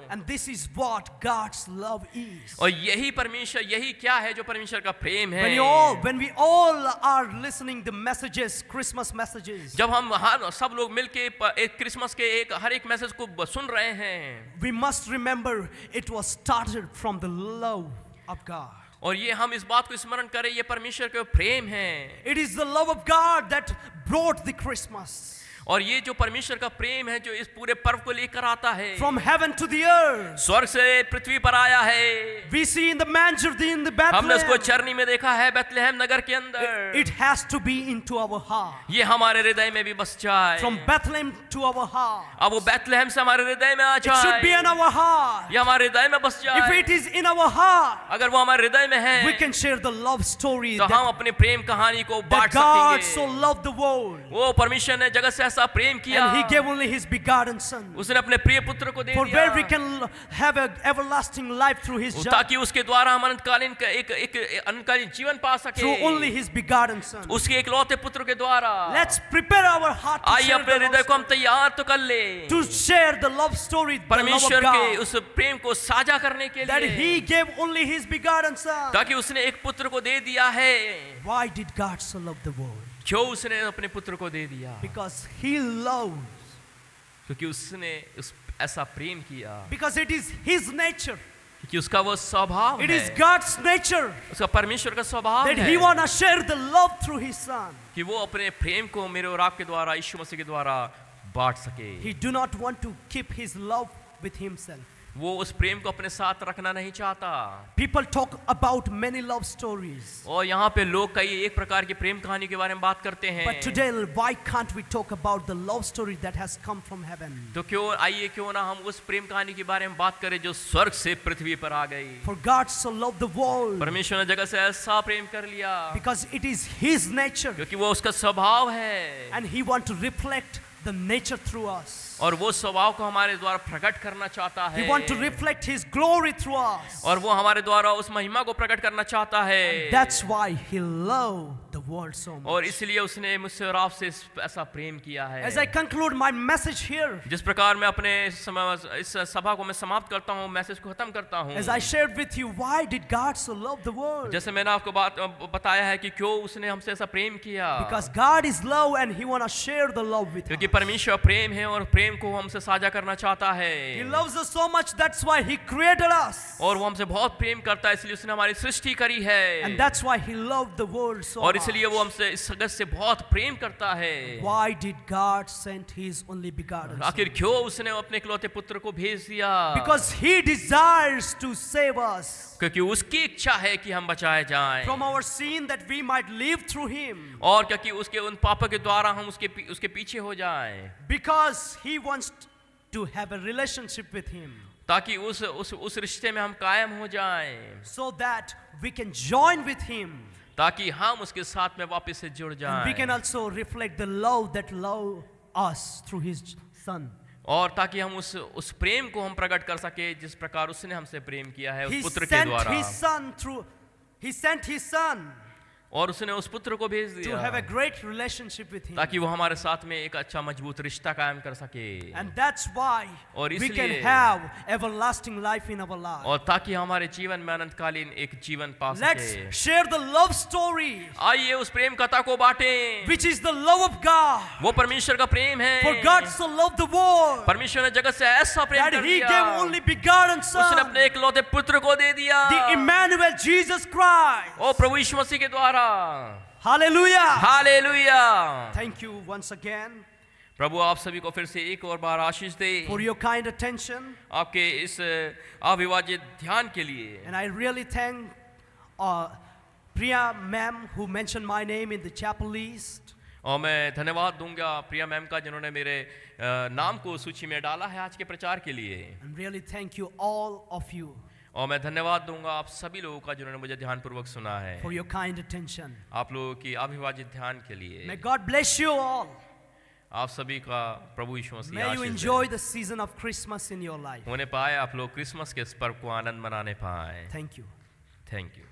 [SPEAKER 2] And this is what God's love is.
[SPEAKER 3] और यही परमेश्वर, यही क्या है जो परमेश्वर का प्रेम है।
[SPEAKER 2] When we all are listening the messages, Christmas messages,
[SPEAKER 3] जब हम हर सब लोग मिलके एक क्रिसमस के एक हर एक मैसेज को सुन रहे हैं,
[SPEAKER 2] we must remember it was started from the love of God.
[SPEAKER 3] और ये हम इस बात को स्मरण करें, ये परमेश्वर का प्रेम है।
[SPEAKER 2] It is the love of God that brought the Christmas.
[SPEAKER 3] और ये जो परमेश्वर का प्रेम है जो इस पूरे पर्व को लेकर आता है,
[SPEAKER 2] From heaven to the earth.
[SPEAKER 3] स्वर्ग से पृथ्वी पर आया है।
[SPEAKER 2] We see in the manger, in the
[SPEAKER 3] हमने उसको
[SPEAKER 2] Bethlehem.
[SPEAKER 3] चरनी में देखा है, बेथलेहम नगर के अंदर।
[SPEAKER 2] It has to be into our heart.
[SPEAKER 3] ये हमारे हृदय में भी बस जाए।
[SPEAKER 2] From Bethlehem to our heart.
[SPEAKER 3] अब वो बेथलेहम से हमारे हृदय में आ
[SPEAKER 2] It should be in
[SPEAKER 3] जाए,
[SPEAKER 2] our heart.
[SPEAKER 3] ये हमारे हृदय में बस
[SPEAKER 2] If
[SPEAKER 3] जाए।
[SPEAKER 2] it is in our heart,
[SPEAKER 3] अगर वो हमारे हृदय में है
[SPEAKER 2] we can share the love story
[SPEAKER 3] तो हम
[SPEAKER 2] that,
[SPEAKER 3] अपनी प्रेम कहानी को
[SPEAKER 2] that
[SPEAKER 3] बांट
[SPEAKER 2] God so
[SPEAKER 3] सकेंगे।
[SPEAKER 2] loved the world.
[SPEAKER 3] वो परमेश्वर ने जगत से ऐसा प्रेम किया,
[SPEAKER 2] And He gave only His begotten Son.
[SPEAKER 3] उसने अपने प्रिय पुत्र को दे
[SPEAKER 2] For where we
[SPEAKER 3] दिया
[SPEAKER 2] can have an everlasting life through His
[SPEAKER 3] ताकि उसके द्वारा हम अनंतकालीन का एक अनंतकालीन जीवन पा सके,
[SPEAKER 2] through only His begotten Son.
[SPEAKER 3] उसके एकलौते पुत्र के द्वारा।
[SPEAKER 2] Let's prepare our heart to
[SPEAKER 3] आइए
[SPEAKER 2] share,
[SPEAKER 3] अपने
[SPEAKER 2] the
[SPEAKER 3] हृदय को हम
[SPEAKER 2] love,
[SPEAKER 3] तैयार तो कर ले
[SPEAKER 2] to share the love story, the love of
[SPEAKER 3] परमेश्वर के
[SPEAKER 2] God.
[SPEAKER 3] उस प्रेम को साझा करने के
[SPEAKER 2] That
[SPEAKER 3] लिए,
[SPEAKER 2] He gave only His begotten Son.
[SPEAKER 3] ताकि उसने एक पुत्र को दे दिया है।
[SPEAKER 2] Why did God so love the world?
[SPEAKER 3] क्यों उसने अपने पुत्र को दे दिया?
[SPEAKER 2] Because He loves.
[SPEAKER 3] क्योंकि उसने ऐसा प्रेम किया,
[SPEAKER 2] Because it is His nature.
[SPEAKER 3] कि उसका वो स्वभाव
[SPEAKER 2] It
[SPEAKER 3] है,
[SPEAKER 2] is God's nature
[SPEAKER 3] उसका परमेश्वर का स्वभाव
[SPEAKER 2] that
[SPEAKER 3] है
[SPEAKER 2] He want to share the love through His Son.
[SPEAKER 3] कि वो अपने प्रेम को मेरे और आपके द्वारा यीशु मसीह के द्वारा बांट सके।
[SPEAKER 2] He do not want to keep His love with Himself.
[SPEAKER 3] वो उस प्रेम को अपने साथ रखना नहीं चाहता।
[SPEAKER 2] People talk about many love stories.
[SPEAKER 3] और यहाँ पे लोग कई एक प्रकार की प्रेम कहानी के बारे में बात करते हैं।
[SPEAKER 2] But today, why can't we talk about the love story that has come from heaven?
[SPEAKER 3] तो क्यों ना हम उस प्रेम कहानी के बारे में बात करें जो स्वर्ग से पृथ्वी पर आ गई।
[SPEAKER 2] For God so loved the world
[SPEAKER 3] परमेश्वर ने जगत से ऐसा प्रेम कर लिया
[SPEAKER 2] because it is His nature
[SPEAKER 3] क्योंकि वो उसका स्वभाव है
[SPEAKER 2] and He want to reflect the nature through us.
[SPEAKER 3] और वो स्वभाव को हमारे द्वारा प्रकट करना चाहता है।
[SPEAKER 2] He want to reflect His glory through us.
[SPEAKER 3] और वो हमारे द्वारा उस महिमा को प्रकट करना चाहता है।
[SPEAKER 2] That's why He loved the world so much.
[SPEAKER 3] और इसलिए उसने मुझसे और आपसे ऐसा प्रेम किया है।
[SPEAKER 2] As I conclude my message here,
[SPEAKER 3] जिस प्रकार मैं अपने इस सभा को मैं समाप्त करता हूँ, मैसेज को खत्म करता हूँ,
[SPEAKER 2] as I shared with you, why did God so love the world?
[SPEAKER 3] जैसे मैंने आपको बात बताया है कि क्यों उसने हमसे ऐसा प्रेम किया।
[SPEAKER 2] Because God is love and He want to share the love with
[SPEAKER 3] क्योंकि
[SPEAKER 2] us.
[SPEAKER 3] परमेश्वर प्रेम है और प्रेम को हमसे साझा करना चाहता है।
[SPEAKER 2] He loves us so much, that's why He created us.
[SPEAKER 3] और वो हमसे बहुत प्रेम करता है, इसलिए उसने हमारी सृष्टि करी है।
[SPEAKER 2] And that's why He loved the world so
[SPEAKER 3] और
[SPEAKER 2] much.
[SPEAKER 3] इसलिए वो हमसे इस जगत से बहुत प्रेम करता है।
[SPEAKER 2] Why did God send His only begotten Son?
[SPEAKER 3] आखिर क्यों उसने अपने इकलौते पुत्र को भेज दिया?
[SPEAKER 2] Because He desires to save us
[SPEAKER 3] क्योंकि उसकी इच्छा है कि हम बचाए जाएं
[SPEAKER 2] from our sin that we might live through Him.
[SPEAKER 3] और क्योंकि उसके उन पापों के द्वारा हम उसके पीछे हो जाएं,
[SPEAKER 2] Because He wants to have a relationship with Him,
[SPEAKER 3] ताकि उस रिश्ते में हम कायम हो जाएं,
[SPEAKER 2] so that we can join with Him.
[SPEAKER 3] ताकि हम उसके साथ में वापस से जुड़
[SPEAKER 2] And we can
[SPEAKER 3] जाएं
[SPEAKER 2] also reflect the love that love us through His Son.
[SPEAKER 3] और ताकि हम उस प्रेम को हम प्रकट कर सके जिस प्रकार उसने हमसे प्रेम किया है
[SPEAKER 2] He
[SPEAKER 3] उस पुत्र के
[SPEAKER 2] sent
[SPEAKER 3] द्वारा।
[SPEAKER 2] His Son through. He sent His Son
[SPEAKER 3] और उसने उस पुत्र को भेज
[SPEAKER 2] to have a
[SPEAKER 3] दिया
[SPEAKER 2] great relationship with Him.
[SPEAKER 3] ताकि वो हमारे साथ में एक अच्छा मजबूत रिश्ता कायम कर सके
[SPEAKER 2] And that's why
[SPEAKER 3] और
[SPEAKER 2] we can
[SPEAKER 3] इसलिए-
[SPEAKER 2] have everlasting life in our life.
[SPEAKER 3] और ताकि हमारे जीवन में अनंतकालीन एक जीवन पा
[SPEAKER 2] Let's
[SPEAKER 3] सके।
[SPEAKER 2] share the love story,
[SPEAKER 3] आइए उस प्रेम कथा को बांटें।
[SPEAKER 2] which is the love of God.
[SPEAKER 3] वो परमेश्वर का प्रेम है।
[SPEAKER 2] For God so loved the world
[SPEAKER 3] परमेश्वर ने जगत से ऐसा प्रेम
[SPEAKER 2] that
[SPEAKER 3] कर
[SPEAKER 2] He
[SPEAKER 3] दिया,
[SPEAKER 2] gave only begotten
[SPEAKER 3] उसने
[SPEAKER 2] Son,
[SPEAKER 3] अपने इकलौते पुत्र को दे दिया।
[SPEAKER 2] the Emmanuel Jesus Christ.
[SPEAKER 3] ओ प्रभु यीशु मसीह के द्वारा।
[SPEAKER 2] Hallelujah.
[SPEAKER 3] Hallelujah.
[SPEAKER 2] Thank you once again
[SPEAKER 3] प्रभु आप सभी को फिर से एक और बार आशीष दे
[SPEAKER 2] for your kind attention.
[SPEAKER 3] आपके इस अविभाजित ध्यान के लिए।
[SPEAKER 2] And I really thank Priya ma'am who mentioned my name in the chapel list.
[SPEAKER 3] और मैं धन्यवाद दूंगा प्रिया मैम का जिन्होंने मेरे नाम को सूची में डाला है आज के प्रचार के लिए।
[SPEAKER 2] And really thank you all of you
[SPEAKER 3] और मैं धन्यवाद दूंगा आप सभी लोगों का जिन्होंने मुझे ध्यानपूर्वक सुना है,
[SPEAKER 2] for your kind attention.
[SPEAKER 3] आप लोगों की अविभाजित ध्यान के लिए।
[SPEAKER 2] May God bless you all.
[SPEAKER 3] आप सभी का प्रभु यीशु मसीह
[SPEAKER 2] May you
[SPEAKER 3] Ashish they.
[SPEAKER 2] enjoy the season of Christmas in your life.
[SPEAKER 3] होने पाए आप लोग क्रिसमस के इस पर्व को आनंद मनाने पाए।
[SPEAKER 2] Thank you.
[SPEAKER 3] Thank you.